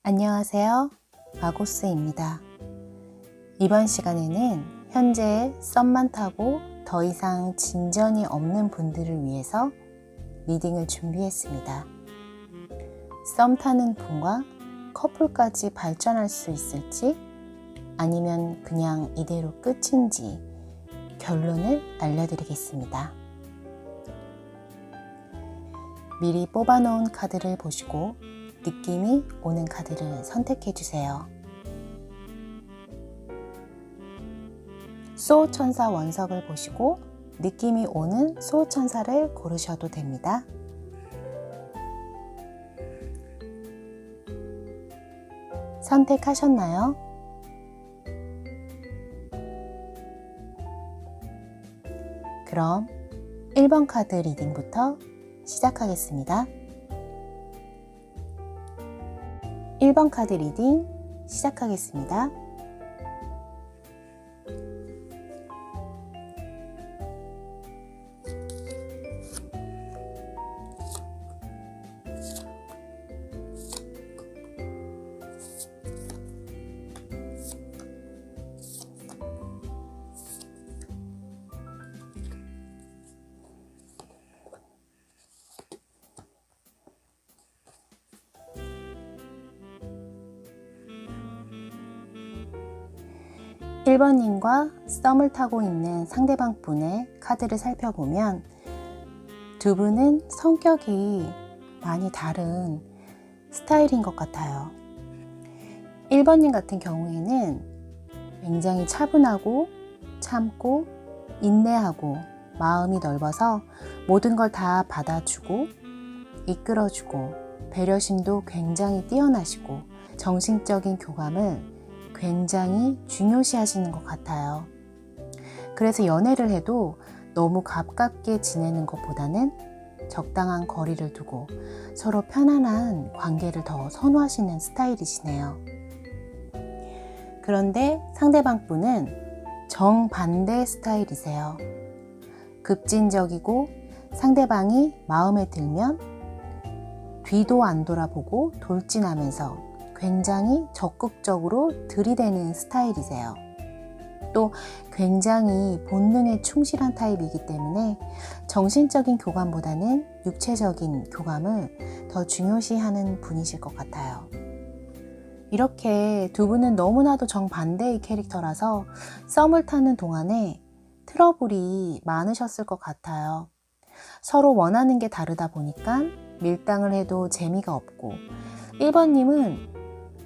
안녕하세요. 마고스입니다. 이번 시간에는 현재 썸만 타고 더 이상 진전이 없는 분들을 위해서 리딩을 준비했습니다. 썸 타는 분과 커플까지 발전할 수 있을지 아니면 그냥 이대로 끝인지 결론을 알려드리겠습니다. 미리 뽑아놓은 카드를 보시고 느낌이 오는 카드를 선택해 주세요. 수호천사 원석을 보시고 느낌이 오는 수호천사를 고르셔도 됩니다. 선택하셨나요? 그럼 1번 카드 리딩부터 시작하겠습니다. 1번 카드 리딩 시작하겠습니다. 일 번님과 썸을 타고 있는 상대방 분의 카드를 살펴보면 두 분은 성격이 많이 다른 스타일인 것 같아요. 1번님 같은 경우에는 굉장히 차분하고 참고 인내하고 마음이 넓어서 모든 걸 다 받아주고 이끌어주고 배려심도 굉장히 뛰어나시고 정신적인 교감을 굉장히 중요시 하시는 것 같아요. 그래서 연애를 해도 너무 가깝게 지내는 것보다는 적당한 거리를 두고 서로 편안한 관계를 더 선호하시는 스타일이시네요. 그런데 상대방 분은 정반대 스타일이세요. 급진적이고 상대방이 마음에 들면 뒤도 안 돌아보고 돌진하면서 굉장히 적극적으로 들이대는 스타일이세요. 또 굉장히 본능에 충실한 타입이기 때문에 정신적인 교감보다는 육체적인 교감을 더 중요시하는 분이실 것 같아요. 이렇게 두 분은 너무나도 정반대의 캐릭터라서 썸을 타는 동안에 트러블이 많으셨을 것 같아요. 서로 원하는 게 다르다 보니까 밀당을 해도 재미가 없고 1번님은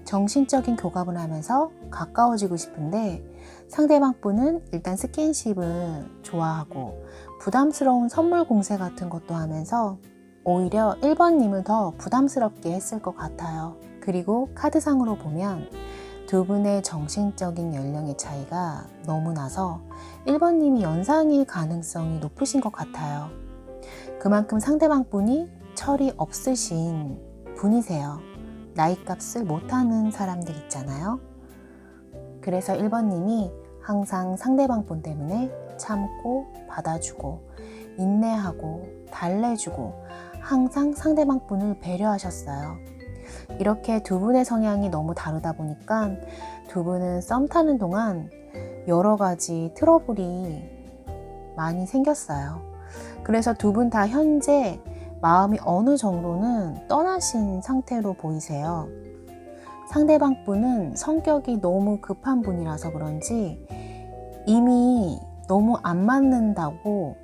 정신적인 교감을 하면서 가까워지고 싶은데 상대방 분은 일단 스킨십을 좋아하고 부담스러운 선물 공세 같은 것도 하면서 오히려 1번님을 더 부담스럽게 했을 것 같아요. 그리고 카드상으로 보면 두 분의 정신적인 연령의 차이가 너무 나서 1번님이 연상일 가능성이 높으신 것 같아요. 그만큼 상대방 분이 철이 없으신 분이세요. 나이값을 못하는 사람들 있잖아요. 그래서 1번님이 항상 상대방 분 때문에 참고 받아주고 인내하고 달래주고 항상 상대방 분을 배려하셨어요. 이렇게 두 분의 성향이 너무 다르다 보니까 두 분은 썸 타는 동안 여러 가지 트러블이 많이 생겼어요. 그래서 두 분 다 현재 마음이 어느 정도는 떠나신 상태로 보이세요. 상대방 분은 성격이 너무 급한 분이라서 그런지 이미 너무 안 맞는다고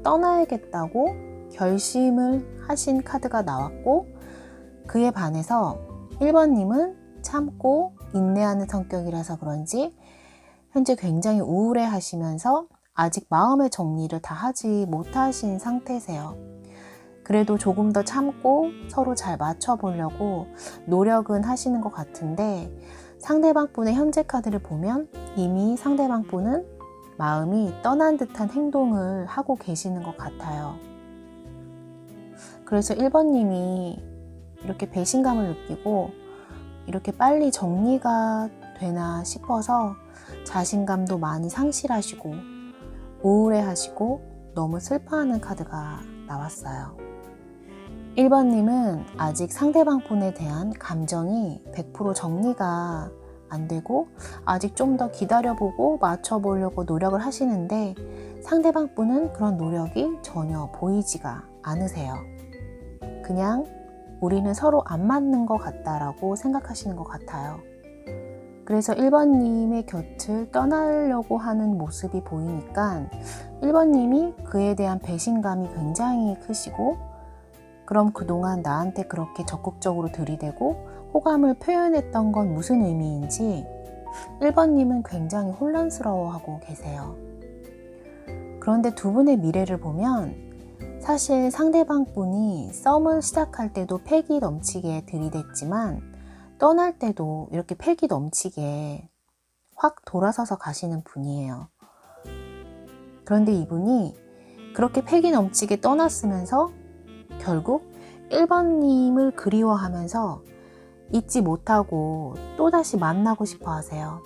떠나야겠다고 결심을 하신 카드가 나왔고 그에 반해서 1번님은 참고 인내하는 성격이라서 그런지 현재 굉장히 우울해 하시면서 아직 마음의 정리를 다 하지 못하신 상태세요. 그래도 조금 더 참고 서로 잘 맞춰보려고 노력은 하시는 것 같은데 상대방 분의 현재 카드를 보면 이미 상대방 분은 마음이 떠난 듯한 행동을 하고 계시는 것 같아요. 그래서 1번님이 이렇게 배신감을 느끼고 이렇게 빨리 정리가 되나 싶어서 자신감도 많이 상실하시고 우울해하시고 너무 슬퍼하는 카드가 나왔어요. 1번님은 아직 상대방 분에 대한 감정이 100% 정리가 안 되고 아직 좀 더 기다려보고 맞춰보려고 노력을 하시는데 상대방 분은 그런 노력이 전혀 보이지가 않으세요. 그냥 우리는 서로 안 맞는 것 같다라고 생각하시는 것 같아요. 그래서 1번님의 곁을 떠나려고 하는 모습이 보이니까 1번님이 그에 대한 배신감이 굉장히 크시고, 그럼 그동안 나한테 그렇게 적극적으로 들이대고 호감을 표현했던 건 무슨 의미인지 1번님은 굉장히 혼란스러워하고 계세요. 그런데 두 분의 미래를 보면 사실 상대방 분이 썸을 시작할 때도 패기 넘치게 들이댔지만 떠날 때도 이렇게 패기 넘치게 확 돌아서서 가시는 분이에요. 그런데 이분이 그렇게 패기 넘치게 떠났으면서 결국 1번님을 그리워하면서 잊지 못하고 또다시 만나고 싶어 하세요.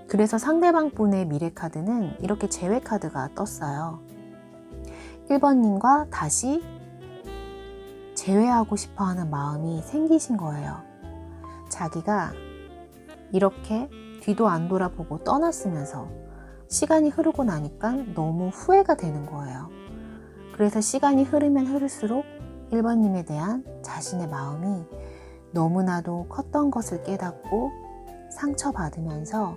그래서 상대방 분의 미래 카드는 이렇게 재회 카드가 떴어요. 1번님과 다시 재회하고 싶어 하는 마음이 생기신 거예요. 자기가 이렇게 뒤도 안 돌아보고 떠났으면서 시간이 흐르고 나니까 너무 후회가 되는 거예요. 그래서 시간이 흐르면 흐를수록 1번님에 대한 자신의 마음이 너무나도 컸던 것을 깨닫고 상처받으면서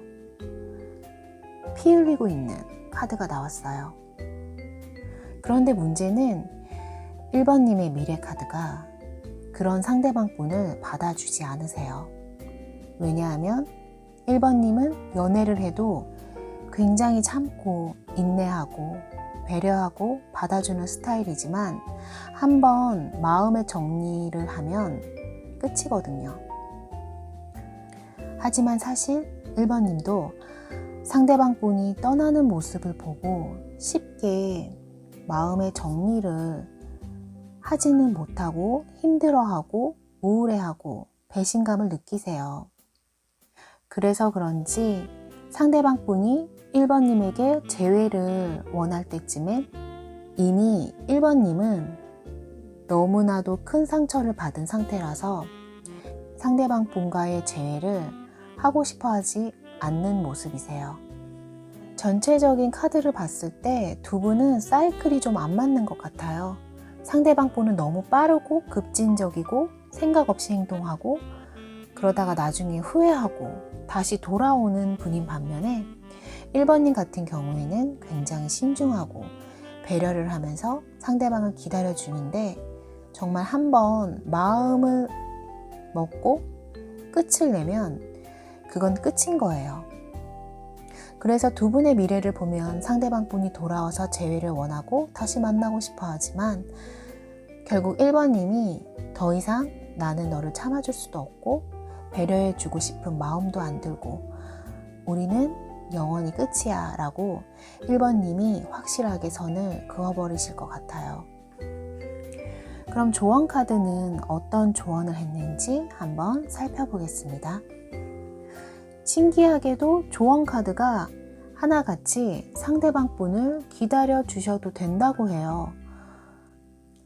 피 흘리고 있는 카드가 나왔어요. 그런데 문제는 1번님의 미래 카드가 그런 상대방 분을 받아주지 않으세요. 왜냐하면 1번님은 연애를 해도 굉장히 참고 인내하고 배려하고 받아주는 스타일이지만 한번 마음의 정리를 하면 끝이거든요. 하지만 사실 1번님도 상대방 분이 떠나는 모습을 보고 쉽게 마음의 정리를 하지는 못하고 힘들어하고 우울해하고 배신감을 느끼세요. 그래서 그런지 상대방 분이 1번님에게 재회를 원할 때쯤에 이미 1번님은 너무나도 큰 상처를 받은 상태라서 상대방 분과의 재회를 하고 싶어 하지 않는 모습이세요. 전체적인 카드를 봤을 때 두 분은 사이클이 좀 안 맞는 것 같아요. 상대방 분은 너무 빠르고 급진적이고 생각 없이 행동하고 그러다가 나중에 후회하고 다시 돌아오는 분인 반면에 1번님 같은 경우에는 굉장히 신중하고 배려를 하면서 상대방을 기다려주는데 정말 한번 마음을 먹고 끝을 내면 그건 끝인 거예요. 그래서 두 분의 미래를 보면 상대방 분이 돌아와서 재회를 원하고 다시 만나고 싶어 하지만 결국 1번님이 더 이상 나는 너를 참아줄 수도 없고 배려해주고 싶은 마음도 안 들고 우리는 영원히 끝이야 라고 1번님이 확실하게 선을 그어버리실 것 같아요. 그럼 조언 카드는 어떤 조언을 했는지 한번 살펴보겠습니다. 신기하게도 조언 카드가 하나같이 상대방 분을 기다려 주셔도 된다고 해요.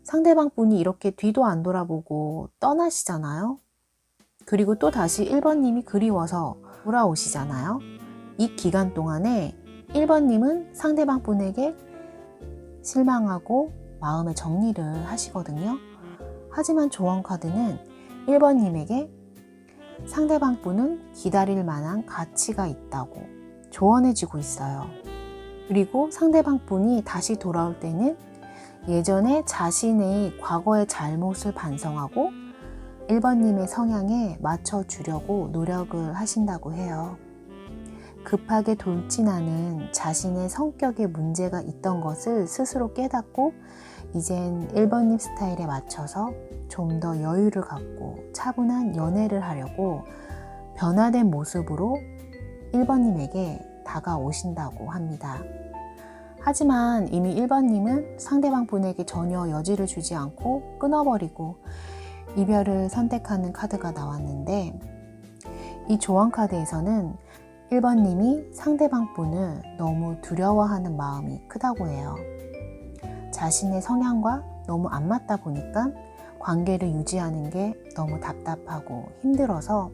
상대방 분이 이렇게 뒤도 안 돌아보고 떠나시잖아요. 그리고 또 다시 1번님이 그리워서 돌아오시잖아요. 이 기간 동안에 1번님은 상대방 분에게 실망하고 마음의 정리를 하시거든요. 하지만 조언 카드는 1번님에게 상대방 분은 기다릴 만한 가치가 있다고 조언해주고 있어요. 그리고 상대방 분이 다시 돌아올 때는 예전에 자신의 과거의 잘못을 반성하고 1번님의 성향에 맞춰주려고 노력을 하신다고 해요. 급하게 돌진하는 자신의 성격에 문제가 있던 것을 스스로 깨닫고 이젠 1번님 스타일에 맞춰서 좀 더 여유를 갖고 차분한 연애를 하려고 변화된 모습으로 1번님에게 다가오신다고 합니다. 하지만 이미 1번님은 상대방 분에게 전혀 여지를 주지 않고 끊어버리고 이별을 선택하는 카드가 나왔는데 이 조언 카드에서는 1번님이 상대방 분을 너무 두려워하는 마음이 크다고 해요. 자신의 성향과 너무 안 맞다 보니까 관계를 유지하는 게 너무 답답하고 힘들어서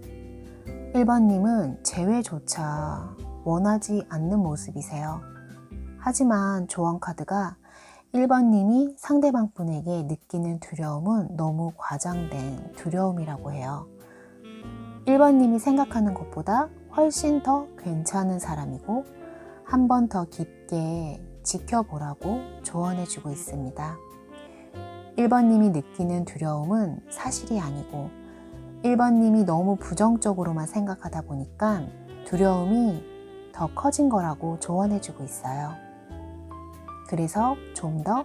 1번님은 재회조차 원하지 않는 모습이세요. 하지만 조언카드가 1번님이 상대방 분에게 느끼는 두려움은 너무 과장된 두려움이라고 해요. 1번님이 생각하는 것보다 훨씬 더 괜찮은 사람이고 한 번 더 깊게 지켜보라고 조언해주고 있습니다. 1번님이 느끼는 두려움은 사실이 아니고 1번님이 너무 부정적으로만 생각하다 보니까 두려움이 더 커진 거라고 조언해주고 있어요. 그래서 좀 더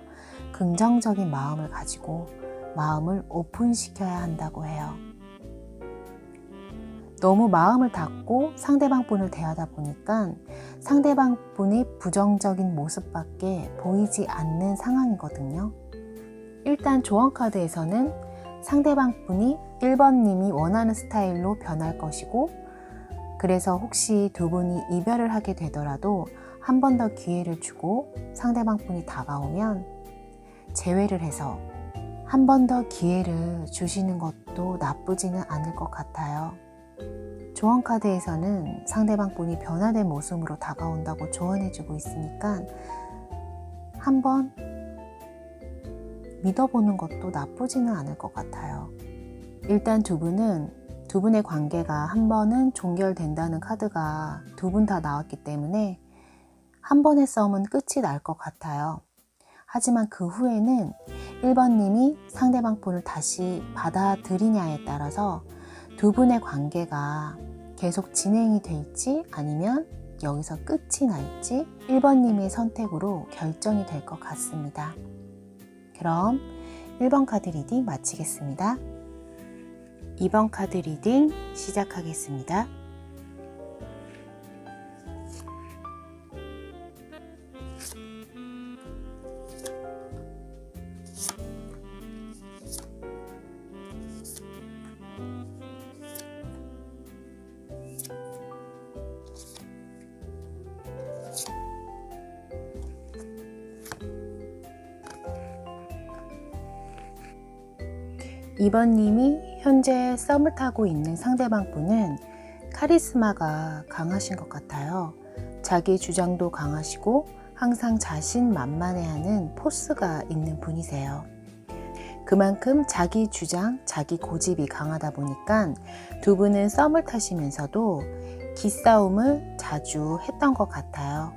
긍정적인 마음을 가지고 마음을 오픈시켜야 한다고 해요. 너무 마음을 닫고 상대방 분을 대하다 보니까 상대방 분의 부정적인 모습밖에 보이지 않는 상황이거든요. 일단 조언카드에서는 상대방 분이 1번님이 원하는 스타일로 변할 것이고, 그래서 혹시 두 분이 이별을 하게 되더라도 한 번 더 기회를 주고 상대방 분이 다가오면 재회를 해서 한 번 더 기회를 주시는 것도 나쁘지는 않을 것 같아요. 조언카드에서는 상대방 분이 변화된 모습으로 다가온다고 조언해주고 있으니까 한번 믿어보는 것도 나쁘지는 않을 것 같아요. 일단 두 분의 관계가 한 번은 종결된다는 카드가 두 분 다 나왔기 때문에 한 번의 싸움은 끝이 날 것 같아요. 하지만 그 후에는 1번님이 상대방 분을 다시 받아들이냐에 따라서 두 분의 관계가 계속 진행이 될지 아니면 여기서 끝이 날지 1번님의 선택으로 결정이 될 것 같습니다. 그럼 1번 카드 리딩 마치겠습니다. 2번 카드 리딩 시작하겠습니다. 이번님이 현재 썸을 타고 있는 상대방 분은 카리스마가 강하신 것 같아요. 자기 주장도 강하시고 항상 자신만만해하는 포스가 있는 분이세요. 그만큼 자기 주장, 자기 고집이 강하다 보니까 두 분은 썸을 타시면서도 기싸움을 자주 했던 것 같아요.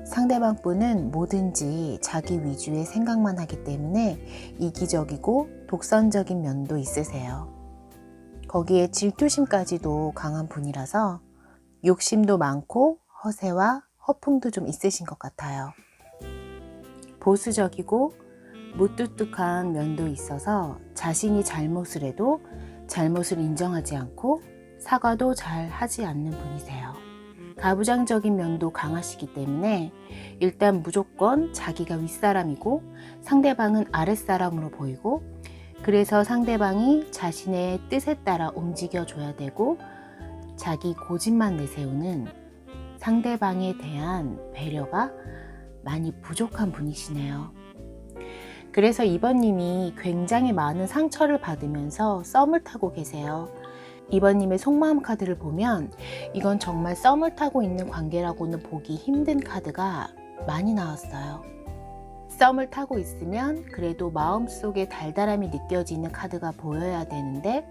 상대방 분은 뭐든지 자기 위주의 생각만 하기 때문에 이기적이고 독선적인 면도 있으세요. 거기에 질투심까지도 강한 분이라서 욕심도 많고 허세와 허풍도 좀 있으신 것 같아요. 보수적이고 무뚝뚝한 면도 있어서 자신이 잘못을 해도 잘못을 인정하지 않고 사과도 잘 하지 않는 분이세요. 가부장적인 면도 강하시기 때문에 일단 무조건 자기가 윗사람이고 상대방은 아랫사람으로 보이고, 그래서 상대방이 자신의 뜻에 따라 움직여줘야 되고 자기 고집만 내세우는 상대방에 대한 배려가 많이 부족한 분이시네요. 그래서 이번님이 굉장히 많은 상처를 받으면서 썸을 타고 계세요. 이번님의 속마음 카드를 보면 이건 정말 썸을 타고 있는 관계라고는 보기 힘든 카드가 많이 나왔어요. 썸을 타고 있으면 그래도 마음속에 달달함이 느껴지는 카드가 보여야 되는데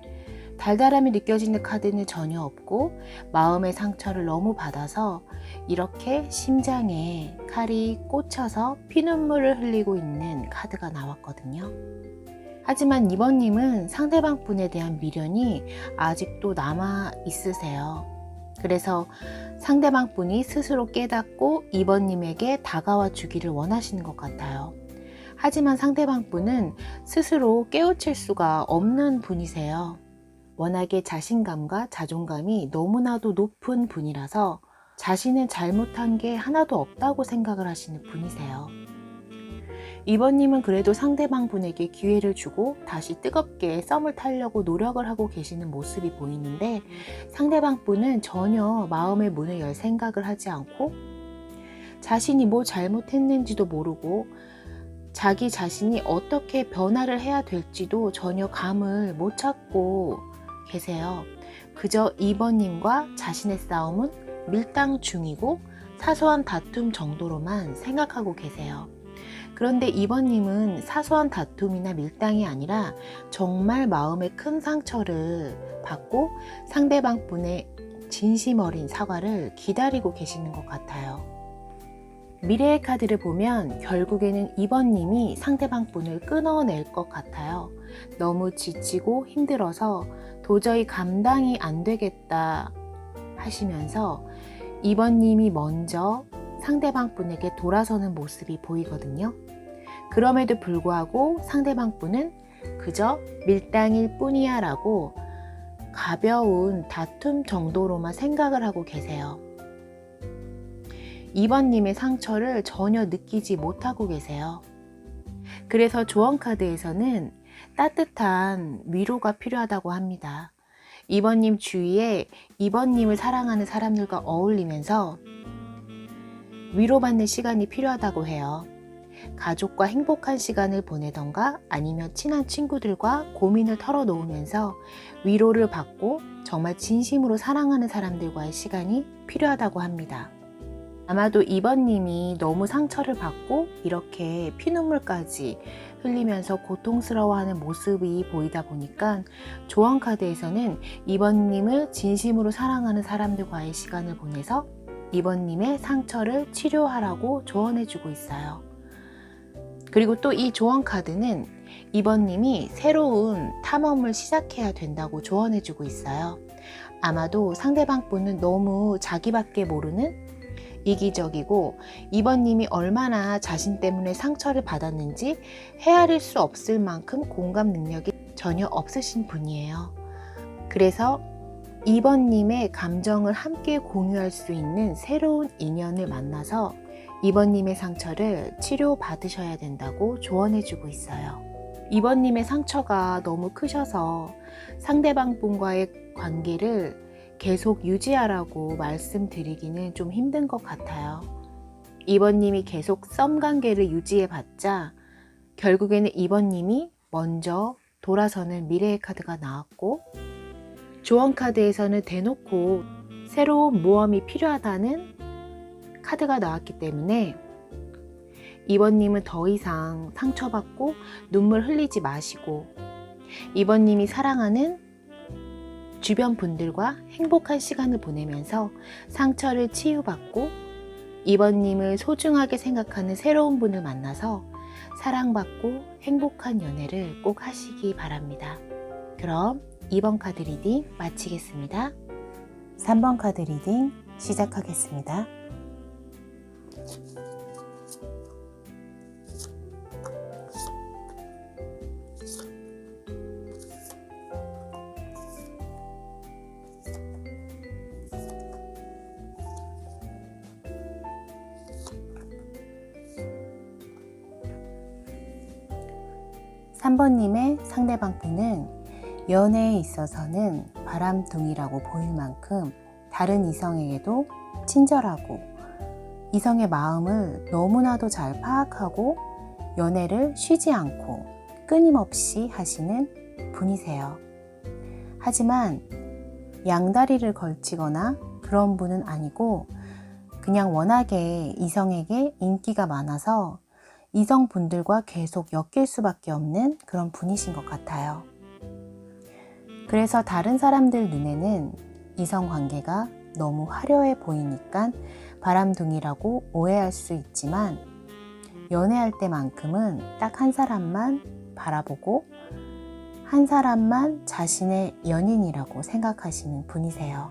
달달함이 느껴지는 카드는 전혀 없고 마음의 상처를 너무 받아서 이렇게 심장에 칼이 꽂혀서 피눈물을 흘리고 있는 카드가 나왔거든요. 하지만 이번님은 상대방 분에 대한 미련이 아직도 남아 있으세요. 그래서 상대방 분이 스스로 깨닫고 이번님에게 다가와 주기를 원하시는 것 같아요. 하지만 상대방 분은 스스로 깨우칠 수가 없는 분이세요. 워낙에 자신감과 자존감이 너무나도 높은 분이라서 자신은 잘못한 게 하나도 없다고 생각을 하시는 분이세요. 이번님은 그래도 상대방 분에게 기회를 주고 다시 뜨겁게 썸을 타려고 노력을 하고 계시는 모습이 보이는데 상대방 분은 전혀 마음의 문을 열 생각을 하지 않고 자신이 뭐 잘못했는지도 모르고 자기 자신이 어떻게 변화를 해야 될지도 전혀 감을 못 찾고 계세요. 그저 2번님과 자신의 싸움은 밀당 중이고 사소한 다툼 정도로만 생각하고 계세요. 그런데 2번님은 사소한 다툼이나 밀당이 아니라 정말 마음에 큰 상처를 받고 상대방 분의 진심 어린 사과를 기다리고 계시는 것 같아요. 미래의 카드를 보면 결국에는 2번님이 상대방 분을 끊어낼 것 같아요. 너무 지치고 힘들어서 도저히 감당이 안 되겠다 하시면서 2번님이 먼저 상대방 분에게 돌아서는 모습이 보이거든요. 그럼에도 불구하고 상대방 분은 그저 밀당일 뿐이야 라고 가벼운 다툼 정도로만 생각을 하고 계세요. 2번님의 상처를 전혀 느끼지 못하고 계세요. 그래서 조언카드에서는 따뜻한 위로가 필요하다고 합니다. 2번님 주위에 2번님을 사랑하는 사람들과 어울리면서 위로받는 시간이 필요하다고 해요. 가족과 행복한 시간을 보내던가 아니면 친한 친구들과 고민을 털어놓으면서 위로를 받고 정말 진심으로 사랑하는 사람들과의 시간이 필요하다고 합니다. 아마도 2번님이 너무 상처를 받고 이렇게 피눈물까지 흘리면서 고통스러워하는 모습이 보이다 보니까 조언카드에서는 2번님을 진심으로 사랑하는 사람들과의 시간을 보내서 2번님의 상처를 치료하라고 조언해주고 있어요. 그리고 또 이 조언카드는 2번님이 새로운 탐험을 시작해야 된다고 조언해주고 있어요. 아마도 상대방 분은 너무 자기밖에 모르는 이기적이고 2번님이 얼마나 자신 때문에 상처를 받았는지 헤아릴 수 없을 만큼 공감 능력이 전혀 없으신 분이에요. 그래서 2번님의 감정을 함께 공유할 수 있는 새로운 인연을 만나서 2번님의 상처를 치료받으셔야 된다고 조언해주고 있어요. 2번님의 상처가 너무 크셔서 상대방 분과의 관계를 계속 유지하라고 말씀드리기는 좀 힘든 것 같아요. 2번님이 계속 썸 관계를 유지해봤자 결국에는 2번님이 먼저 돌아서는 미래의 카드가 나왔고 조언 카드에서는 대놓고 새로운 모험이 필요하다는 카드가 나왔기 때문에 2번님은 더 이상 상처받고 눈물 흘리지 마시고 2번님이 사랑하는 주변 분들과 행복한 시간을 보내면서 상처를 치유받고 2번님을 소중하게 생각하는 새로운 분을 만나서 사랑받고 행복한 연애를 꼭 하시기 바랍니다. 그럼 2번 카드 리딩 마치겠습니다. 3번 카드 리딩 시작하겠습니다. (3번님의) 상대방 분은 연애에 있어서는 바람둥이라고 보일 만큼 다른 이성에게도 친절하고 이성의 마음을 너무나도 잘 파악하고 연애를 쉬지 않고 끊임없이 하시는 분이세요. 하지만 양다리를 걸치거나 그런 분은 아니고 그냥 워낙에 이성에게 인기가 많아서 이성분들과 계속 엮일 수밖에 없는 그런 분이신 것 같아요. 그래서 다른 사람들 눈에는 이성관계가 너무 화려해 보이니까 바람둥이라고 오해할 수 있지만 연애할 때만큼은 딱 한 사람만 바라보고 한 사람만 자신의 연인이라고 생각하시는 분이세요.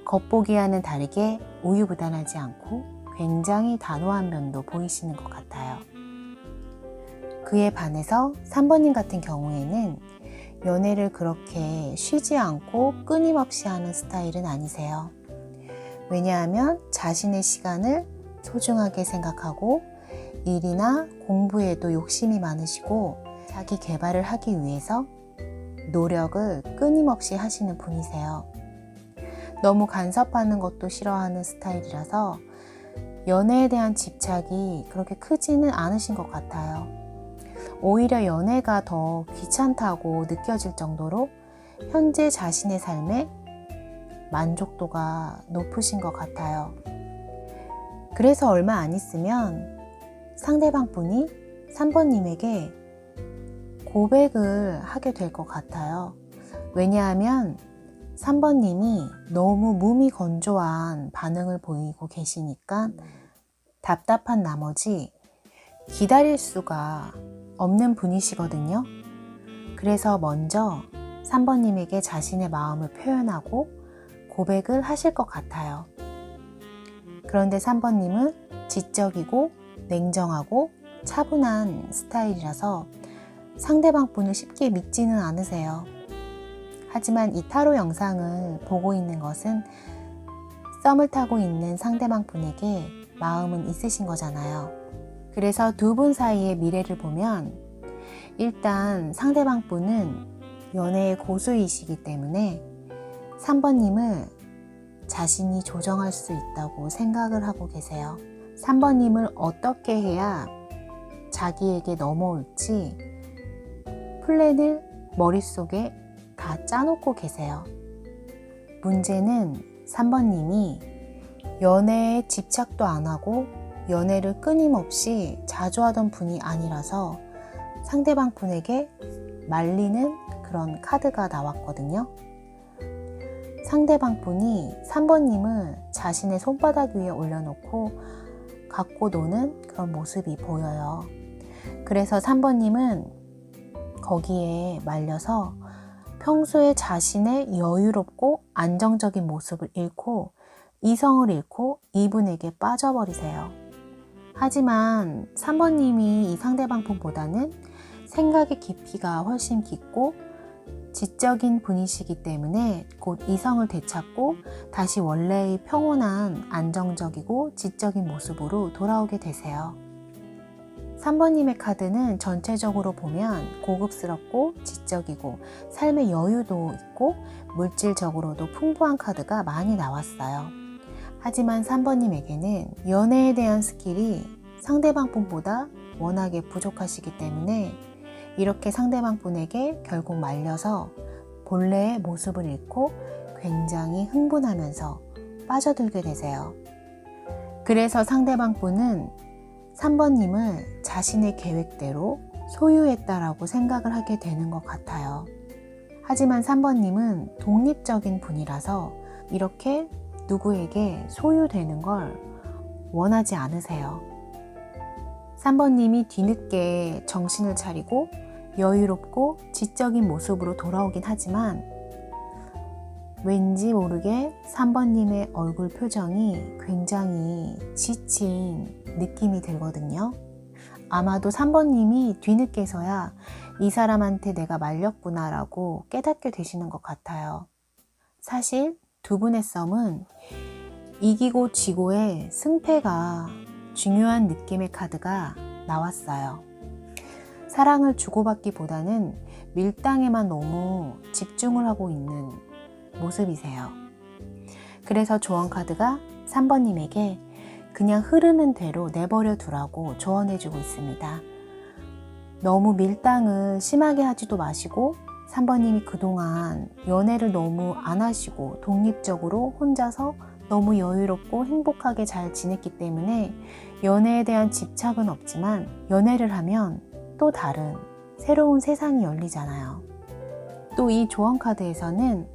겉보기와는 다르게 우유부단하지 않고 굉장히 단호한 면도 보이시는 것 같아요. 그에 반해서 3번님 같은 경우에는 연애를 그렇게 쉬지 않고 끊임없이 하는 스타일은 아니세요. 왜냐하면 자신의 시간을 소중하게 생각하고 일이나 공부에도 욕심이 많으시고 자기 개발을 하기 위해서 노력을 끊임없이 하시는 분이세요. 너무 간섭하는 것도 싫어하는 스타일이라서 연애에 대한 집착이 그렇게 크지는 않으신 것 같아요. 오히려 연애가 더 귀찮다고 느껴질 정도로 현재 자신의 삶에 만족도가 높으신 것 같아요. 그래서 얼마 안 있으면 상대방 분이 3번님에게 고백을 하게 될 것 같아요. 왜냐하면 3번님이 너무 무미건조한 반응을 보이고 계시니까 답답한 나머지 기다릴 수가 없는 분이시거든요. 그래서 먼저 3번님에게 자신의 마음을 표현하고 고백을 하실 것 같아요. 그런데 3번님은 지적이고 냉정하고 차분한 스타일이라서 상대방 분을 쉽게 믿지는 않으세요. 하지만 이 타로 영상을 보고 있는 것은 썸을 타고 있는 상대방 분에게 마음은 있으신 거잖아요. 그래서 두 분 사이의 미래를 보면 일단 상대방 분은 연애의 고수이시기 때문에 3번님을 자신이 조정할 수 있다고 생각을 하고 계세요. 3번님을 어떻게 해야 자기에게 넘어올지 플랜을 머릿속에 다 짜놓고 계세요. 문제는 3번님이 연애에 집착도 안 하고 연애를 끊임없이 자주 하던 분이 아니라서 상대방 분에게 말리는 그런 카드가 나왔거든요. 상대방 분이 3번님을 자신의 손바닥 위에 올려놓고 갖고 노는 그런 모습이 보여요. 그래서 3번님은 거기에 말려서 평소에 자신의 여유롭고 안정적인 모습을 잃고 이성을 잃고 이분에게 빠져버리세요. 하지만 3번님이 이 상대방 분보다는 생각의 깊이가 훨씬 깊고 지적인 분이시기 때문에 곧 이성을 되찾고 다시 원래의 평온한 안정적이고 지적인 모습으로 돌아오게 되세요. 3번님의 카드는 전체적으로 보면 고급스럽고 지적이고 삶의 여유도 있고 물질적으로도 풍부한 카드가 많이 나왔어요. 하지만 3번님에게는 연애에 대한 스킬이 상대방 분보다 워낙에 부족하시기 때문에 이렇게 상대방 분에게 결국 말려서 본래의 모습을 잃고 굉장히 흥분하면서 빠져들게 되세요. 그래서 상대방 분은 3번님을 자신의 계획대로 소유했다라고 생각을 하게 되는 것 같아요. 하지만 3번님은 독립적인 분이라서 이렇게 누구에게 소유되는 걸 원하지 않으세요. 3번님이 뒤늦게 정신을 차리고 여유롭고 지적인 모습으로 돌아오긴 하지만 왠지 모르게 3번님의 얼굴 표정이 굉장히 지친 느낌이 들거든요. 아마도 3번님이 뒤늦게서야 이 사람한테 내가 말렸구나 라고 깨닫게 되시는 것 같아요. 사실 두 분의 썸은 이기고 지고의 승패가 중요한 느낌의 카드가 나왔어요. 사랑을 주고받기보다는 밀당에만 너무 집중을 하고 있는 모습이세요. 그래서 조언 카드가 3번님에게 그냥 흐르는 대로 내버려 두라고 조언해주고 있습니다. 너무 밀당을 심하게 하지도 마시고 3번님이 그동안 연애를 너무 안 하시고 독립적으로 혼자서 너무 여유롭고 행복하게 잘 지냈기 때문에 연애에 대한 집착은 없지만 연애를 하면 또 다른 새로운 세상이 열리잖아요. 또 이 조언 카드에서는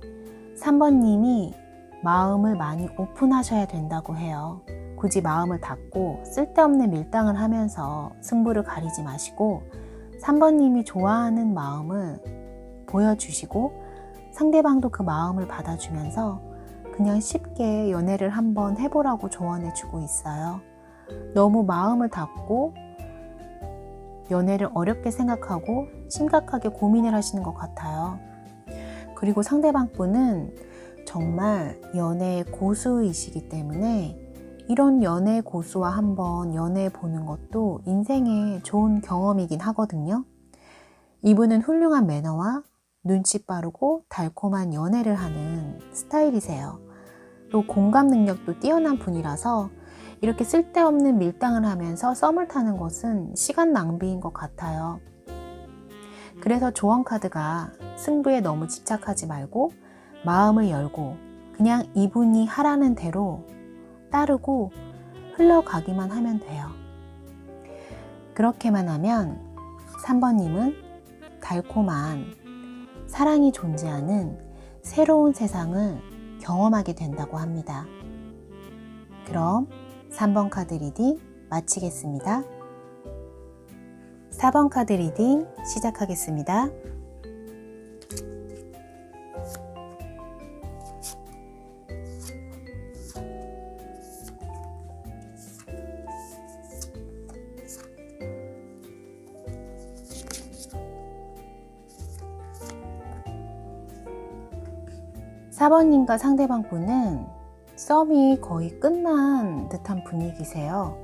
3번님이 마음을 많이 오픈하셔야 된다고 해요. 굳이 마음을 닫고 쓸데없는 밀당을 하면서 승부를 가리지 마시고 3번님이 좋아하는 마음을 보여주시고 상대방도 그 마음을 받아주면서 그냥 쉽게 연애를 한번 해보라고 조언해주고 있어요. 너무 마음을 닫고 연애를 어렵게 생각하고 심각하게 고민을 하시는 것 같아요. 그리고 상대방 분은 정말 연애의 고수이시기 때문에 이런 연애 고수와 한번 연애해 보는 것도 인생에 좋은 경험이긴 하거든요. 이분은 훌륭한 매너와 눈치 빠르고 달콤한 연애를 하는 스타일이세요. 또 공감 능력도 뛰어난 분이라서 이렇게 쓸데없는 밀당을 하면서 썸을 타는 것은 시간 낭비인 것 같아요. 그래서 조언 카드가 승부에 너무 집착하지 말고 마음을 열고 그냥 이분이 하라는 대로 따르고 흘러가기만 하면 돼요. 그렇게만 하면 3번님은 달콤한 사랑이 존재하는 새로운 세상을 경험하게 된다고 합니다. 그럼 3번 카드 리딩 마치겠습니다. 4번 카드 리딩 시작하겠습니다. 사번님과 상대방 분은 썸이 거의 끝난 듯한 분위기세요.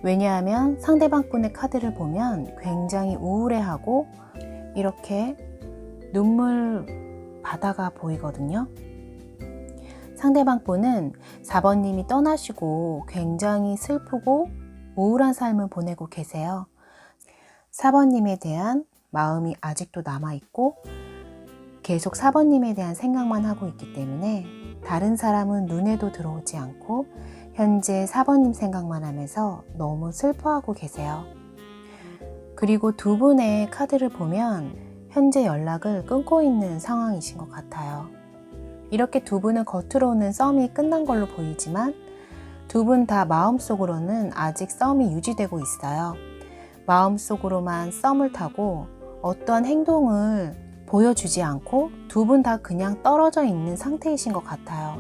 왜냐하면 상대방 분의 카드를 보면 굉장히 우울해하고 이렇게 눈물 바다가 보이거든요. 상대방 분은 4번님이 떠나시고 굉장히 슬프고 우울한 삶을 보내고 계세요. 4번님에 대한 마음이 아직도 남아있고 계속 4번님에 대한 생각만 하고 있기 때문에 다른 사람은 눈에도 들어오지 않고 현재 4번님 생각만 하면서 너무 슬퍼하고 계세요. 그리고 두 분의 카드를 보면 현재 연락을 끊고 있는 상황이신 것 같아요. 이렇게 두 분은 겉으로는 썸이 끝난 걸로 보이지만 두 분 다 마음속으로는 아직 썸이 유지되고 있어요. 마음속으로만 썸을 타고 어떠한 행동을 보여주지 않고 두 분 다 그냥 떨어져 있는 상태이신 것 같아요.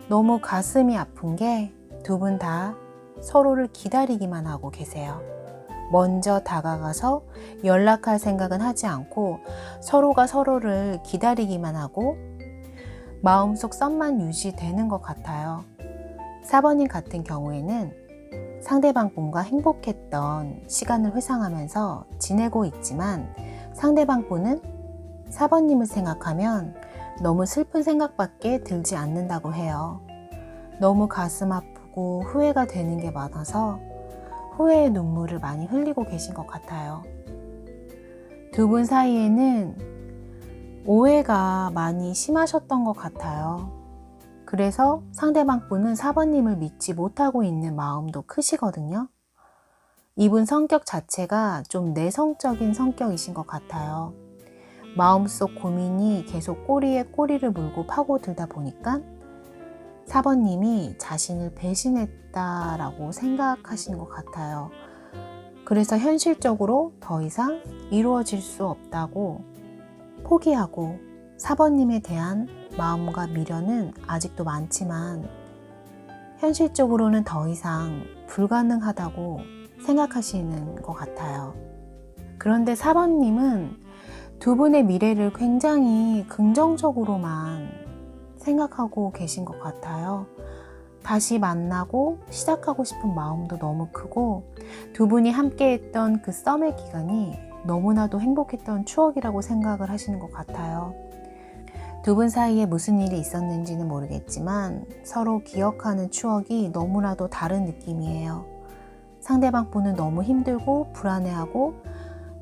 너무 가슴이 아픈 게 두 분 다 서로를 기다리기만 하고 계세요. 먼저 다가가서 연락할 생각은 하지 않고 서로가 서로를 기다리기만 하고 마음속 썸만 유지되는 것 같아요. 4번님 같은 경우에는 상대방 분과 행복했던 시간을 회상하면서 지내고 있지만 상대방 분은 4번님을 생각하면 너무 슬픈 생각밖에 들지 않는다고 해요. 너무 가슴 아프고 후회가 되는 게 많아서 후회의 눈물을 많이 흘리고 계신 것 같아요. 두 분 사이에는 오해가 많이 심하셨던 것 같아요. 그래서 상대방 분은 4번님을 믿지 못하고 있는 마음도 크시거든요. 이분 성격 자체가 좀 내성적인 성격이신 것 같아요. 마음속 고민이 계속 꼬리에 꼬리를 물고 파고들다 보니까 4번님이 자신을 배신했다라고 생각하시는 것 같아요. 그래서 현실적으로 더 이상 이루어질 수 없다고 포기하고 4번님에 대한 마음과 미련은 아직도 많지만 현실적으로는 더 이상 불가능하다고 생각하시는 것 같아요. 그런데 4번님은 두 분의 미래를 굉장히 긍정적으로만 생각하고 계신 것 같아요. 다시 만나고 시작하고 싶은 마음도 너무 크고 두 분이 함께 했던 그 썸의 기간이 너무나도 행복했던 추억이라고 생각을 하시는 것 같아요. 두 분 사이에 무슨 일이 있었는지는 모르겠지만 서로 기억하는 추억이 너무나도 다른 느낌이에요. 상대방 분은 너무 힘들고 불안해하고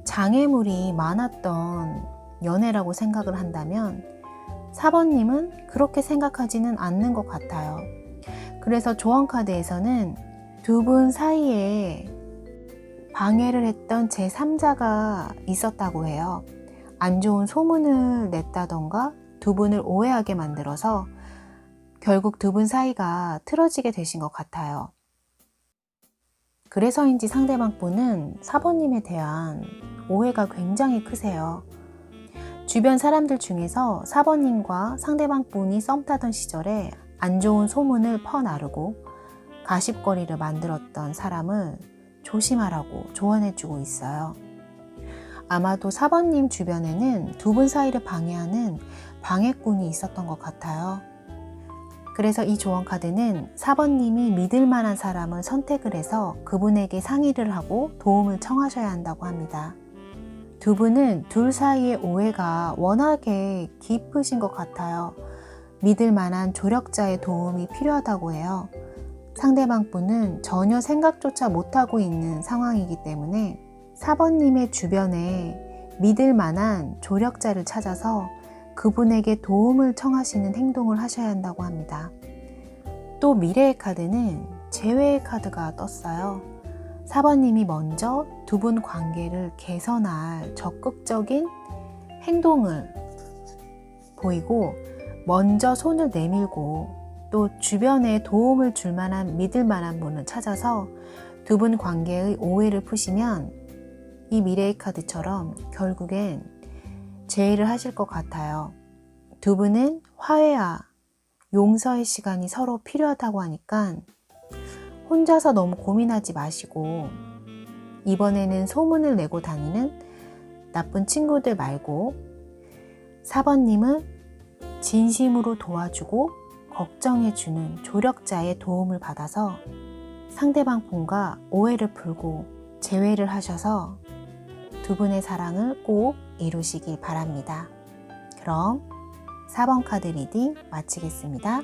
장애물이 많았던 연애라고 생각을 한다면 4번님은 그렇게 생각하지는 않는 것 같아요. 그래서 조언카드에서는 두 분 사이에 방해를 했던 제3자가 있었다고 해요. 안 좋은 소문을 냈다던가 두 분을 오해하게 만들어서 결국 두 분 사이가 틀어지게 되신 것 같아요. 그래서인지 상대방 분은 4번님에 대한 오해가 굉장히 크세요. 주변 사람들 중에서 4번님과 상대방 분이 썸 타던 시절에 안 좋은 소문을 퍼나르고 가십거리를 만들었던 사람을 조심하라고 조언해주고 있어요. 아마도 4번님 주변에는 두 분 사이를 방해하는 방해꾼이 있었던 것 같아요. 그래서 이 조언카드는 4번님이 믿을 만한 사람을 선택을 해서 그분에게 상의를 하고 도움을 청하셔야 한다고 합니다. 두 분은 둘 사이의 오해가 워낙에 깊으신 것 같아요. 믿을 만한 조력자의 도움이 필요하다고 해요. 상대방 분은 전혀 생각조차 못하고 있는 상황이기 때문에 4번님의 주변에 믿을 만한 조력자를 찾아서 그분에게 도움을 청하시는 행동을 하셔야 한다고 합니다. 또 미래의 카드는 재회의 카드가 떴어요. 4번님이 먼저 두 분 관계를 개선할 적극적인 행동을 보이고 먼저 손을 내밀고 또 주변에 도움을 줄 만한 믿을 만한 분을 찾아서 두 분 관계의 오해를 푸시면 이 미래의 카드처럼 결국엔 재회를 하실 것 같아요. 두 분은 화해와 용서의 시간이 서로 필요하다고 하니까 혼자서 너무 고민하지 마시고 이번에는 소문을 내고 다니는 나쁜 친구들 말고 4번님은 진심으로 도와주고 걱정해주는 조력자의 도움을 받아서 상대방 분과 오해를 풀고 재회를 하셔서 두 분의 사랑을 꼭 이루시길 바랍니다. 그럼 4번 카드 리딩 마치겠습니다.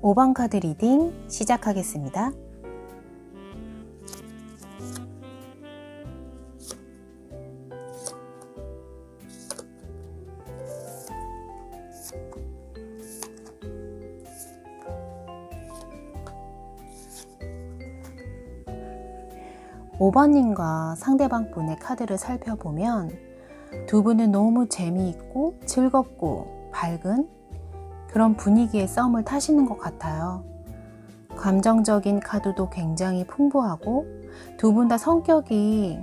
5번 카드 리딩 시작하겠습니다. 오 번님과 상대방 분의 카드를 살펴보면 두 분은 너무 재미있고 즐겁고 밝은 그런 분위기의 썸을 타시는 것 같아요. 감정적인 카드도 굉장히 풍부하고 두 분 다 성격이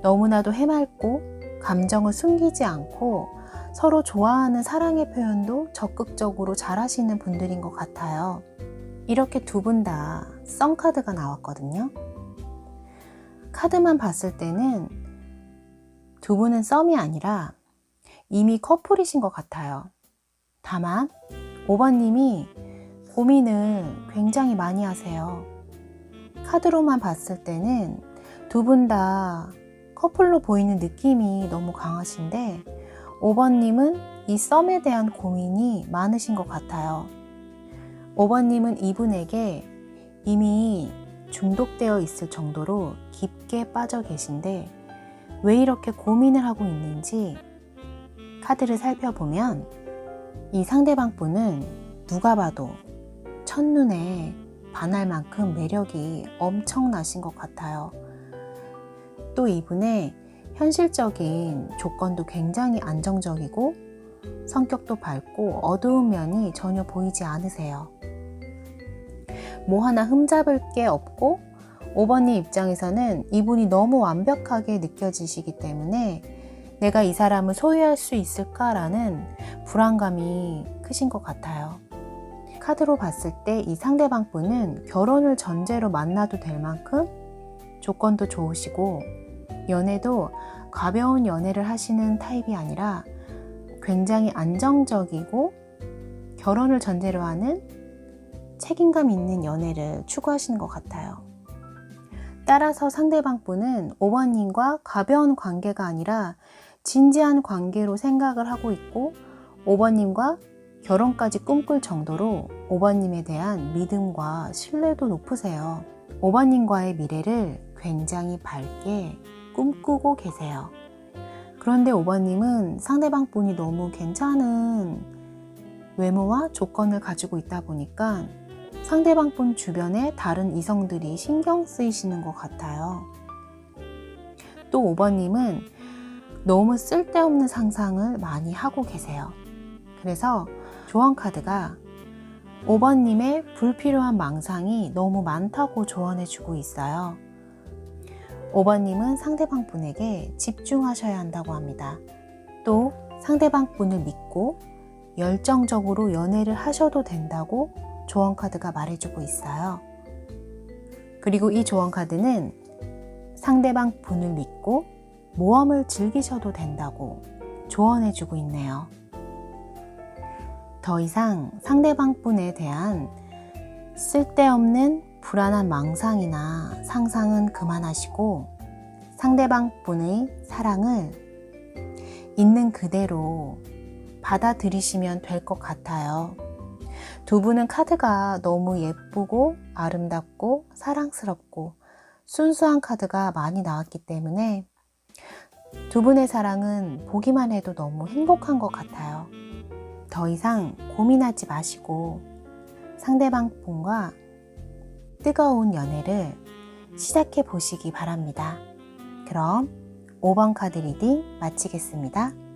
너무나도 해맑고 감정을 숨기지 않고 서로 좋아하는 사랑의 표현도 적극적으로 잘 하시는 분들인 것 같아요. 이렇게 두 분 다 썸 카드가 나왔거든요. 카드만 봤을 때는 두 분은 썸이 아니라 이미 커플이신 것 같아요. 다만 5번님이 고민을 굉장히 많이 하세요. 카드로만 봤을 때는 두 분 다 커플로 보이는 느낌이 너무 강하신데 5번님은 이 썸에 대한 고민이 많으신 것 같아요. 5번님은 이분에게 이미 중독되어 있을 정도로 깊게 빠져 계신데 왜 이렇게 고민을 하고 있는지 카드를 살펴보면 이 상대방 분은 누가 봐도 첫눈에 반할 만큼 매력이 엄청나신 것 같아요. 또 이분의 현실적인 조건도 굉장히 안정적이고 성격도 밝고 어두운 면이 전혀 보이지 않으세요. 뭐 하나 흠잡을 게 없고 5번님 입장에서는 이분이 너무 완벽하게 느껴지시기 때문에 내가 이 사람을 소유할 수 있을까라는 불안감이 크신 것 같아요. 카드로 봤을 때 이 상대방 분은 결혼을 전제로 만나도 될 만큼 조건도 좋으시고 연애도 가벼운 연애를 하시는 타입이 아니라 굉장히 안정적이고 결혼을 전제로 하는 책임감 있는 연애를 추구하시는 것 같아요. 따라서 상대방 분은 5번님과 가벼운 관계가 아니라 진지한 관계로 생각을 하고 있고 5번님과 결혼까지 꿈꿀 정도로 5번님에 대한 믿음과 신뢰도 높으세요. 5번님과의 미래를 굉장히 밝게 꿈꾸고 계세요. 그런데 5번님은 상대방 분이 너무 괜찮은 외모와 조건을 가지고 있다 보니까 상대방 분 주변에 다른 이성들이 신경 쓰이시는 것 같아요. 또 5번님은 너무 쓸데없는 상상을 많이 하고 계세요. 그래서 조언 카드가 5번님의 불필요한 망상이 너무 많다고 조언해주고 있어요. 5번님은 상대방 분에게 집중하셔야 한다고 합니다. 또 상대방 분을 믿고 열정적으로 연애를 하셔도 된다고 조언 카드가 말해주고 있어요. 그리고 이 조언 카드는 상대방 분을 믿고 모험을 즐기셔도 된다고 조언해주고 있네요. 더 이상 상대방 분에 대한 쓸데없는 불안한 망상이나 상상은 그만하시고 상대방 분의 사랑을 있는 그대로 받아들이시면 될 것 같아요. 두 분은 카드가 너무 예쁘고 아름답고 사랑스럽고 순수한 카드가 많이 나왔기 때문에 두 분의 사랑은 보기만 해도 너무 행복한 것 같아요. 더 이상 고민하지 마시고 상대방 분과 뜨거운 연애를 시작해 보시기 바랍니다. 그럼 5번 카드 리딩 마치겠습니다.